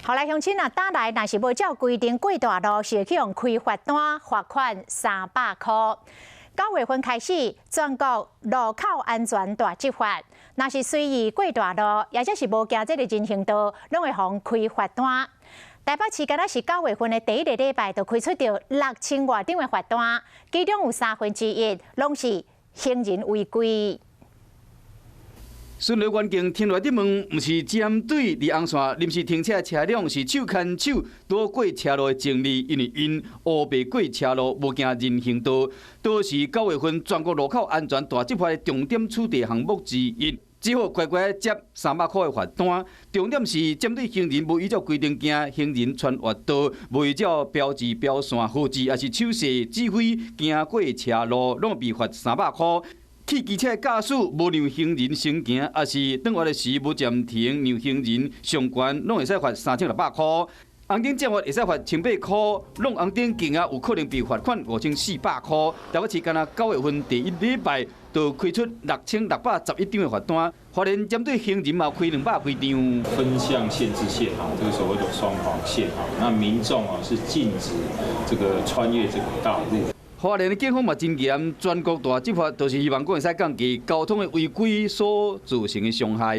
后来乡亲啊，打来若是无照规定过大路，是会去用开罚单，罚款300块。9月份开始，全国路口安全大执法，若是随意过大路，或者是无行这个人行道，拢会互开罚单。台北市敢若是9月份的第一个礼拜，就开出着6000多张的罚单，其中有1/3拢是行人违规。巡逻员警停落来问，毋是针对伫红线临时停车的车辆是手牵手躲过车路的情侣，因为因乌白过车路无行人行道，都是9月份全国路口安全大执法的重点处理项目之一。只好乖乖接300块的罚单，重点是针对行人无依照规定行行人穿越道，无依照标志标线号志，也是手势指挥行过车路，拢被罚300块。去机车驾驶无让行人先行，也是转弯的时无暂停让行人上悬，拢会使罚3600块。红灯正罚会使罚1800块，弄红灯行啊有可能被罚款5400块。台北市敢若9月份第一礼拜就开出6611张的罚单，花莲针对行人嘛开200几张。分项限制线啊，这个所谓的双黄线啊，那民众啊是禁止这个穿越这个道路。花莲的警方嘛真严，全国大执法，就是希望讲会使降低交通的违规所造成的伤害。